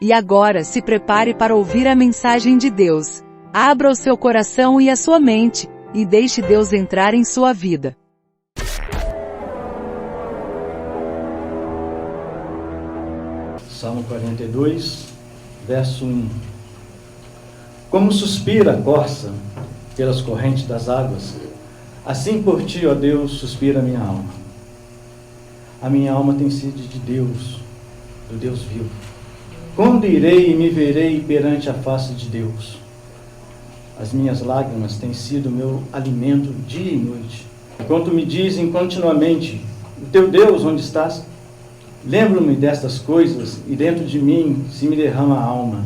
E agora se prepare para ouvir a mensagem de Deus. Abra o seu coração e a sua mente, e deixe Deus entrar em sua vida. Salmo 42, verso 1. Como suspira a corça pelas correntes das águas, assim por ti, ó Deus, suspira a minha alma. A minha alma tem sede de Deus, do Deus vivo. Quando irei e me verei perante a face de Deus? As minhas lágrimas têm sido meu alimento dia e noite. Enquanto me dizem continuamente, o teu Deus, onde estás? Lembro-me destas coisas e dentro de mim se me derrama a alma,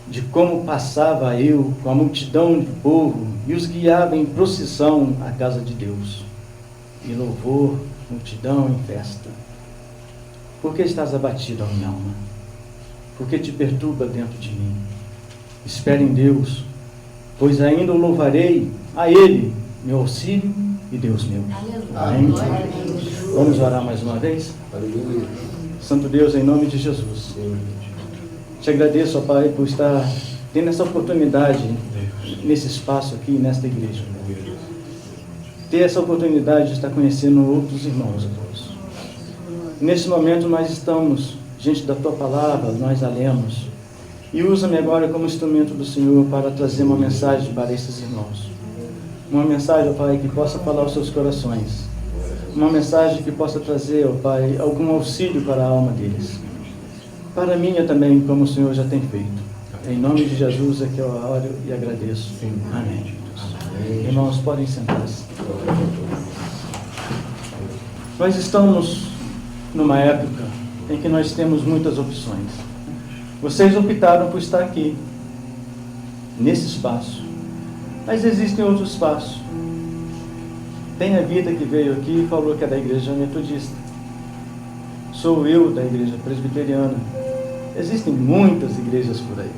de como passava eu com a multidão de povo e os guiava em procissão à casa de Deus. E louvor, multidão em festa. Por que estás abatido, ó minha alma? Por que te perturba dentro de mim? Espere em Deus, pois ainda o louvarei, a Ele, meu auxílio e Deus meu. Amém? Vamos orar mais uma vez? Aleluia. Santo Deus, em nome de Jesus, te agradeço, ó Pai, por estar tendo essa oportunidade nesse espaço aqui, nesta igreja. Ter essa oportunidade de estar conhecendo outros irmãos, Deus. Nesse momento nós estamos diante da Tua Palavra, nós a lemos. E usa-me agora como instrumento do Senhor para trazer uma mensagem para esses irmãos. Uma mensagem, ó Pai, que possa falar aos seus corações. Uma mensagem que possa trazer, ó Pai, algum auxílio para a alma deles. Para a minha também, como o Senhor já tem feito. Em nome de Jesus é que eu oro e agradeço. Amém. Irmãos, podem sentar-se. Nós estamos numa época em que nós temos muitas opções. Vocês optaram por estar aqui, nesse espaço. Mas existem outros espaços. Tem a vida que veio aqui e falou que é da igreja metodista. Sou eu da igreja presbiteriana. Existem muitas igrejas por aí.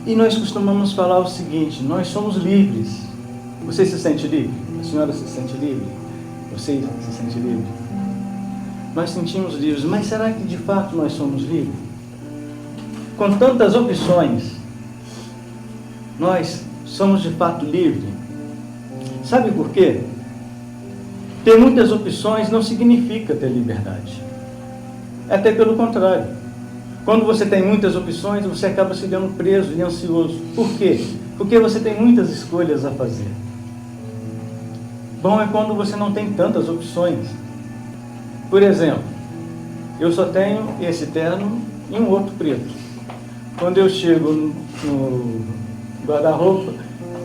E nós costumamos falar o seguinte: nós somos livres. Você se sente livre? A senhora se sente livre? Você se sente livre? Nós sentimos livres, mas será que de fato nós somos livres? Com tantas opções, nós somos de fato livres? Sabe por quê? Ter muitas opções não significa ter liberdade. Até pelo contrário. Quando você tem muitas opções, você acaba se vendo preso e ansioso. Por quê? Porque você tem muitas escolhas a fazer. Bom é quando você não tem tantas opções. Por exemplo, eu só tenho esse terno e um outro preto. Quando eu chego no guarda-roupa,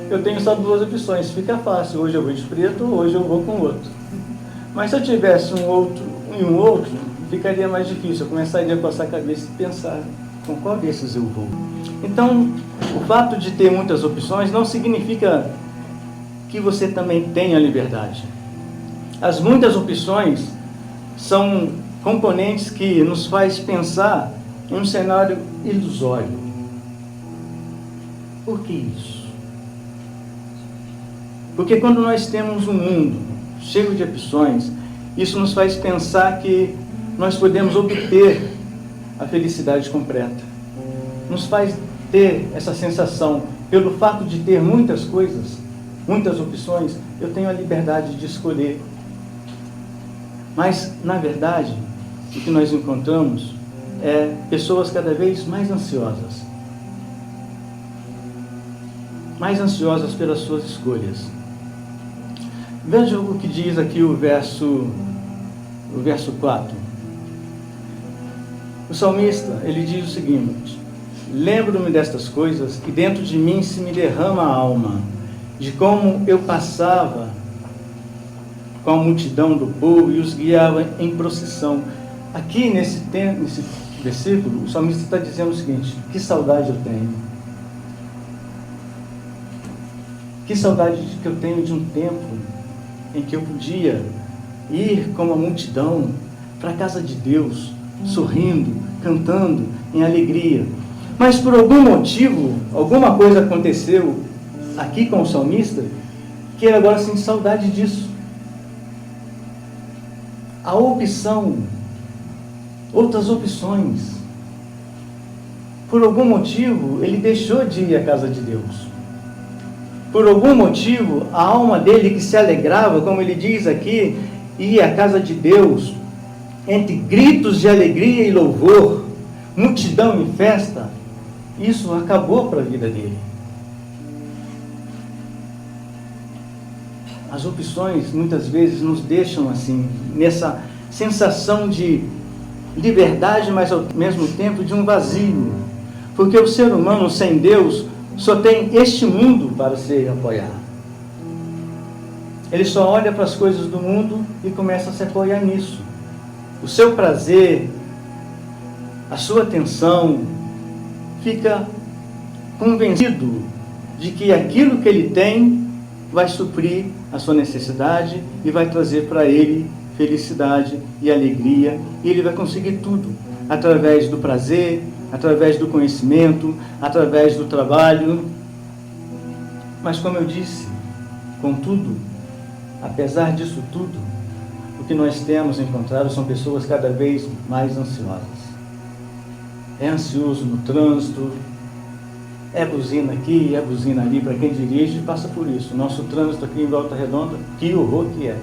eu tenho só duas opções. Fica fácil. Hoje eu vou de preto, hoje eu vou com o outro. Mas se eu tivesse um outro, ficaria mais difícil. Eu começaria a coçar a cabeça e pensar com qual desses eu vou. Então, o fato de ter muitas opções não significa que você também tenha liberdade. As muitas opções são componentes que nos faz pensar em um cenário ilusório. Por que isso? Porque quando nós temos um mundo cheio de opções, isso nos faz pensar que nós podemos obter a felicidade completa. Nos faz ter essa sensação, pelo fato de ter muitas coisas, muitas opções, eu tenho a liberdade de escolher. Mas, na verdade, o que nós encontramos é pessoas cada vez mais ansiosas. Mais ansiosas pelas suas escolhas. Veja o que diz aqui o verso 4. O salmista, ele diz o seguinte: lembro-me destas coisas e dentro de mim se me derrama a alma, de como eu passava com a multidão do povo e os guiava em procissão. Aqui nesse versículo, o salmista está dizendo o seguinte: que saudade eu tenho. Que saudade que eu tenho de um tempo em que eu podia ir com a multidão para a casa de Deus, sorrindo, cantando, em alegria. Mas por algum motivo, alguma coisa aconteceu aqui com o salmista, que ele agora sente saudade disso. A opção outras opções. Por algum motivo, ele deixou de ir à casa de Deus. Por algum motivo, a alma dele que se alegrava, como ele diz aqui, ia à casa de Deus, entre gritos de alegria e louvor, multidão e festa, isso acabou para a vida dele. As opções, muitas vezes, nos deixam assim, nessa sensação de liberdade, mas ao mesmo tempo de um vazio. Porque o ser humano sem Deus só tem este mundo para se apoiar. Ele só olha para as coisas do mundo e começa a se apoiar nisso. O seu prazer, a sua atenção, fica convencido de que aquilo que ele tem vai suprir a sua necessidade e vai trazer para ele felicidade e alegria, e ele vai conseguir tudo através do prazer, através do conhecimento, através do trabalho. Mas como eu disse, contudo, apesar disso tudo, o que nós temos encontrado são pessoas cada vez mais ansiosas. É ansioso no trânsito, é buzina aqui, é buzina ali, para quem dirige passa por isso. Nosso trânsito aqui em Volta Redonda, que horror que é.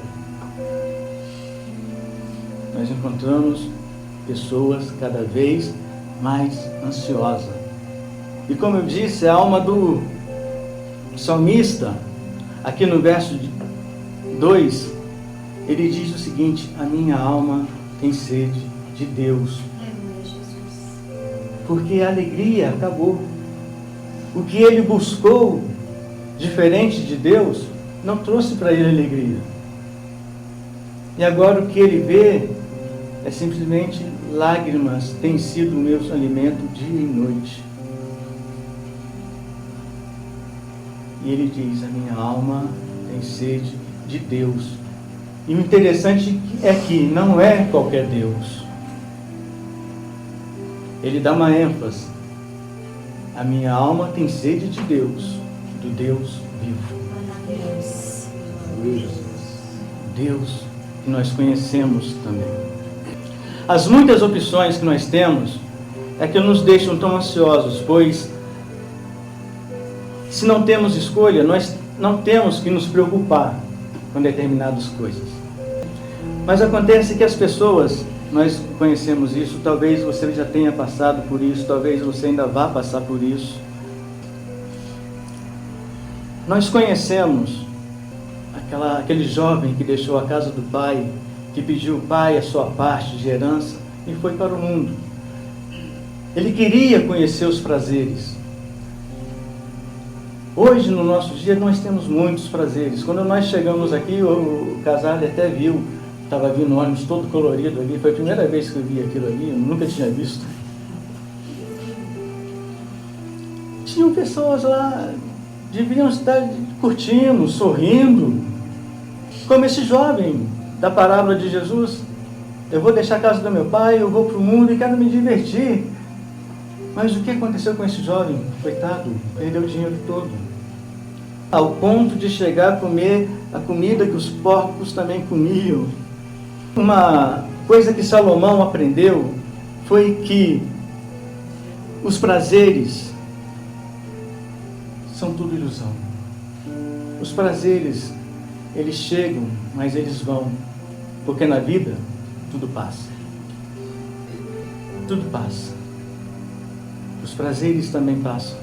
Nós encontramos pessoas cada vez mais ansiosas. E como eu disse, a alma do salmista, aqui no verso 2, ele diz o seguinte: a minha alma tem sede de Deus. Porque a alegria acabou. O que ele buscou, diferente de Deus, não trouxe para ele alegria. E agora o que ele vê é simplesmente lágrimas, tem sido o meu alimento dia e noite. E ele diz: a minha alma tem sede de Deus. E o interessante é que não é qualquer Deus. Ele dá uma ênfase: a minha alma tem sede de Deus, do Deus vivo. Deus que nós conhecemos também. As muitas opções que nós temos é que nos deixam tão ansiosos, pois se não temos escolha, nós não temos que nos preocupar com determinadas coisas. Mas acontece que as pessoas, nós conhecemos isso, talvez você já tenha passado por isso, talvez você ainda vá passar por isso. Nós conhecemos aquele jovem que deixou a casa do pai, que pediu ao pai a sua parte de herança e foi para o mundo. Ele queria conhecer os prazeres. Hoje, no nosso dia, nós temos muitos prazeres. Quando nós chegamos aqui, o casal até viu, estava vindo um ônibus todo colorido ali. Foi a primeira vez que eu vi aquilo ali, eu nunca tinha visto. Tinham pessoas lá, deviam estar curtindo, sorrindo, como esse jovem da parábola de Jesus. Eu vou deixar a casa do meu pai, eu vou para o mundo e quero me divertir. Mas o que aconteceu com esse jovem? Coitado, perdeu o dinheiro todo. Ao ponto de chegar a comer a comida que os porcos também comiam. Uma coisa que Salomão aprendeu foi que os prazeres são tudo ilusão. Os prazeres, eles chegam, mas eles vão. Porque na vida, tudo passa. Tudo passa. Os prazeres também passam.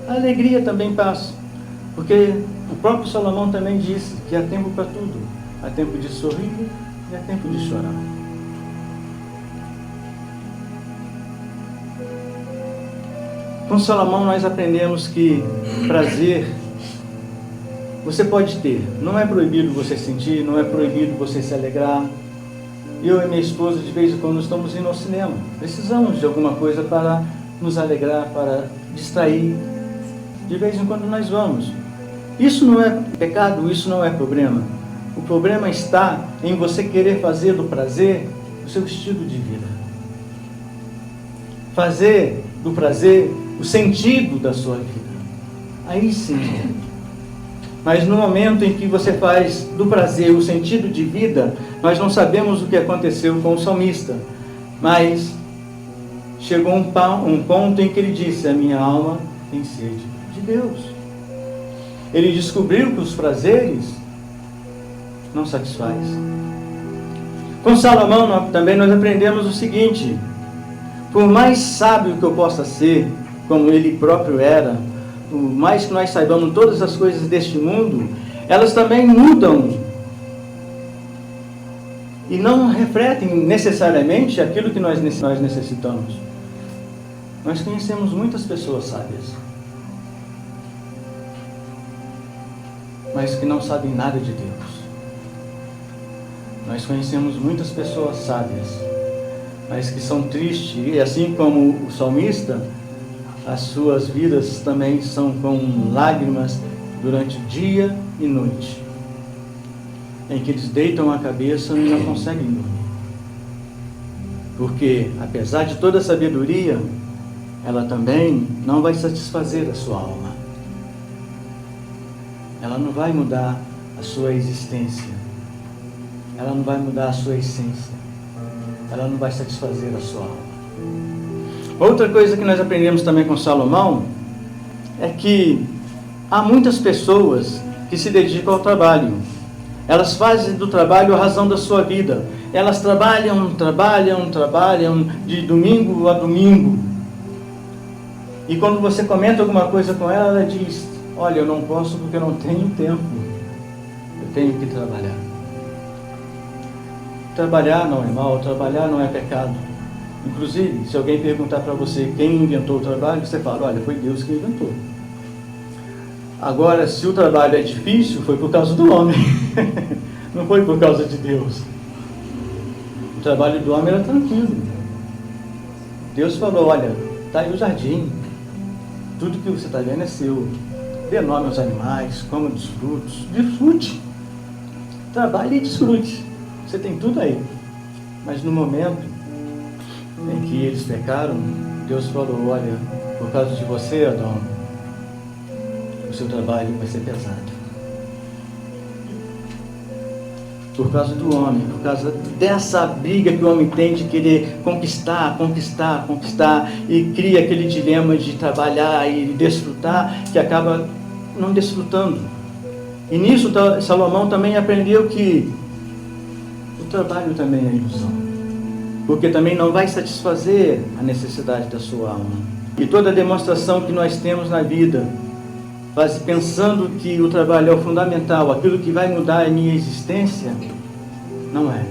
A alegria também passa. Porque o próprio Salomão também disse que há tempo para tudo. Há tempo de sorrir e há tempo de chorar. Com Salomão nós aprendemos que prazer você pode ter. Não é proibido você sentir, não é proibido você se alegrar. Eu e minha esposa, de vez em quando, estamos indo ao cinema. Precisamos de alguma coisa para nos alegrar, para distrair. De vez em quando nós vamos. Isso não é pecado, isso não é problema. O problema está em você querer fazer do prazer o seu estilo de vida. Fazer do prazer o sentido da sua vida. Aí sim. Mas no momento em que você faz do prazer o sentido de vida, nós não sabemos o que aconteceu com o salmista. Mas chegou um ponto em que ele disse: a minha alma tem sede de Deus. Ele descobriu que os prazeres não satisfaz. Com Salomão também nós aprendemos o seguinte: por mais sábio que eu possa ser, como ele próprio era, por mais que nós saibamos todas as coisas deste mundo, elas também mudam e não refletem necessariamente aquilo que nós necessitamos. Nós conhecemos muitas pessoas sábias, mas que não sabem nada de Deus. Nós conhecemos muitas pessoas sábias, mas que são tristes, e assim como o salmista, as suas vidas também são com lágrimas durante dia e noite, em que eles deitam a cabeça e não conseguem dormir. Porque, apesar de toda a sabedoria, ela também não vai satisfazer a sua alma. Ela não vai mudar a sua existência. Ela não vai mudar a sua essência. Ela não vai satisfazer a sua alma. Outra coisa que nós aprendemos também com Salomão é que há muitas pessoas que se dedicam ao trabalho. Elas fazem do trabalho a razão da sua vida. Elas trabalham de domingo a domingo. E quando você comenta alguma coisa com ela, ela diz: olha, eu não posso porque eu não tenho tempo. Eu tenho que trabalhar. Trabalhar não é mal, trabalhar não é pecado. Inclusive, se alguém perguntar para você quem inventou o trabalho, você fala: olha, foi Deus que inventou. Agora, se o trabalho é difícil, foi por causa do homem. Não foi por causa de Deus. O trabalho do homem era tranquilo. Deus falou: olha, está aí o jardim. Tudo que você está vendo é seu. Dê nome aos animais, coma dos frutos. Desfrute. Trabalhe e desfrute. Você tem tudo aí. Mas no momento em que eles pecaram, Deus falou: olha, por causa de você, Adão, o seu trabalho vai ser pesado. Por causa do homem, por causa dessa briga que o homem tem de querer conquistar, e cria aquele dilema de trabalhar e desfrutar, que acaba não desfrutando. E nisso Salomão também aprendeu que o trabalho também é ilusão, porque também não vai satisfazer a necessidade da sua alma. E toda a demonstração que nós temos na vida, pensando que o trabalho é o fundamental, aquilo que vai mudar a minha existência, não é.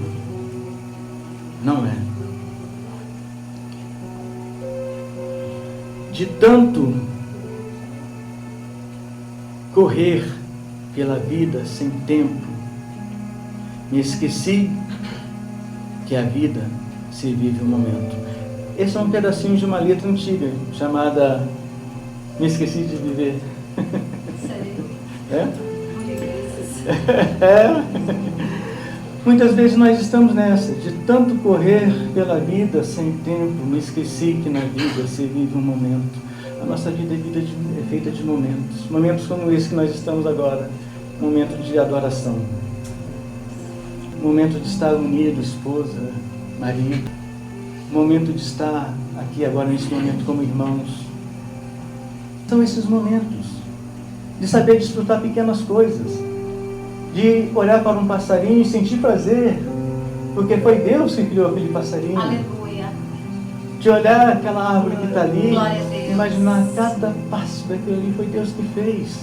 Não é. De tanto correr pela vida sem tempo, me esqueci que a vida se vive um momento. Esse é um pedacinho de uma letra antiga, chamada Me Esqueci de Viver. Sério? Muitas vezes nós estamos nessa, de tanto correr pela vida sem tempo, me esqueci que na vida se vive um momento. A nossa vida é feita de momentos como esse que nós estamos agora, momento de adoração, momento de estar unido, esposa, marido, momento de estar aqui agora nesse momento como irmãos. São esses momentos de saber desfrutar pequenas coisas, de olhar para um passarinho e sentir prazer, porque foi Deus que criou aquele passarinho. Aleluia. De olhar aquela árvore que está ali, Glória a Deus. imaginar cada passo daquilo ali foi Deus que fez.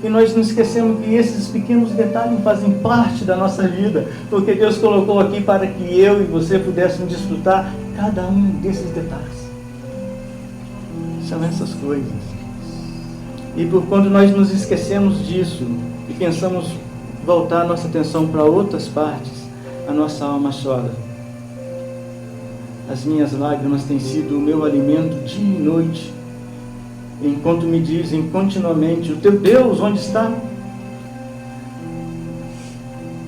E nós não esquecemos que esses pequenos detalhes fazem parte da nossa vida, porque Deus colocou aqui para que eu e você pudéssemos desfrutar cada um desses detalhes. São essas coisas. E por quando nós nos esquecemos disso e pensamos voltar a nossa atenção para outras partes, a nossa alma chora. As minhas lágrimas têm sido o meu alimento dia e noite, enquanto me dizem continuamente: o teu Deus onde está?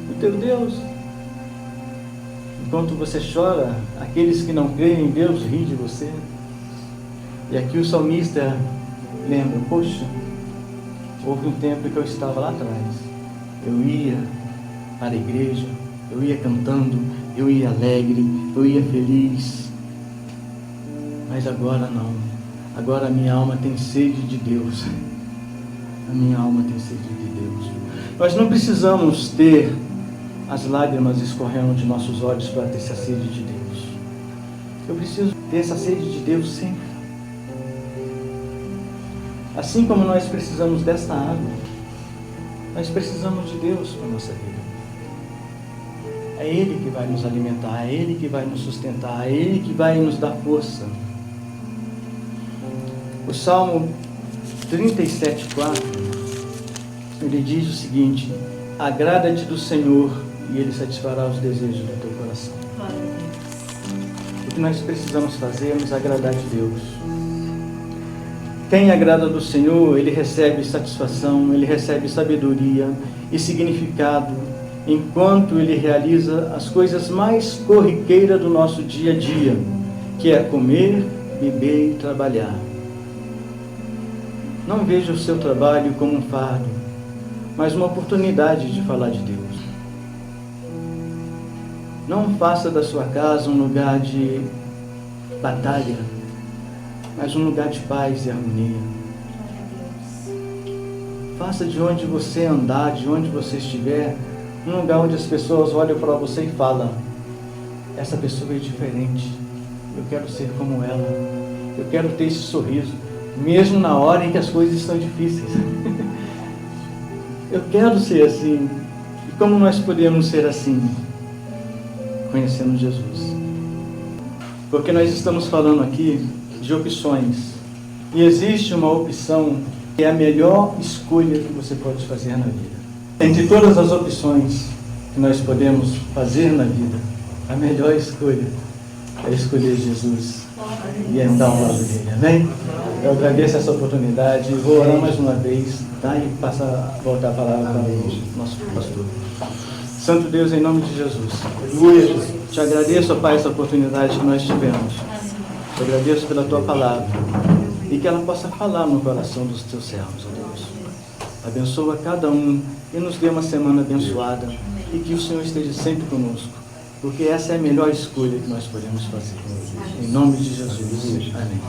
O teu Deus. Enquanto você chora, aqueles que não creem em Deus riem de você. E aqui o salmista lembra: poxa, houve um tempo que eu estava lá atrás. Eu ia para a igreja, eu ia cantando, eu ia alegre, eu ia feliz. Mas agora não. Agora a minha alma tem sede de Deus. A minha alma tem sede de Deus. Nós não precisamos ter as lágrimas escorrendo de nossos olhos para ter essa sede de Deus. Eu preciso ter essa sede de Deus sempre. Assim como nós precisamos desta água, nós precisamos de Deus para a nossa vida. É Ele que vai nos alimentar, é Ele que vai nos sustentar, é Ele que vai nos dar força. O Salmo 37,4, ele diz o seguinte: agrada-te do Senhor e Ele satisfará os desejos do teu coração. O que nós precisamos fazer é nos agradar de Deus. Quem agrada do Senhor, ele recebe satisfação, ele recebe sabedoria e significado, enquanto ele realiza as coisas mais corriqueiras do nosso dia a dia, que é comer, beber e trabalhar. Não veja o seu trabalho como um fardo, mas uma oportunidade de falar de Deus. Não faça da sua casa um lugar de batalha, mas um lugar de paz e harmonia. Faça de onde você andar, de onde você estiver, um lugar onde as pessoas olham para você e falam: essa pessoa é diferente, eu quero ser como ela, eu quero ter esse sorriso, mesmo na hora em que as coisas estão difíceis. Eu quero ser assim. E como nós podemos ser assim? Conhecendo Jesus. Porque nós estamos falando aqui de opções. E existe uma opção que é a melhor escolha que você pode fazer na vida. Entre todas as opções que nós podemos fazer na vida, a melhor escolha é escolher Jesus e andar ao lado dele. Amém? Eu agradeço essa oportunidade e vou orar mais uma vez, tá? E voltar a palavra para o nosso pastor. Santo Deus, em nome de Jesus, te agradeço, ó Pai, essa oportunidade que nós tivemos. Te agradeço pela tua palavra e que ela possa falar no coração dos teus servos, ó Deus. Abençoa cada um e nos dê uma semana abençoada e que o Senhor esteja sempre conosco, porque essa é a melhor escolha que nós podemos fazer. Em nome de Jesus. Amém.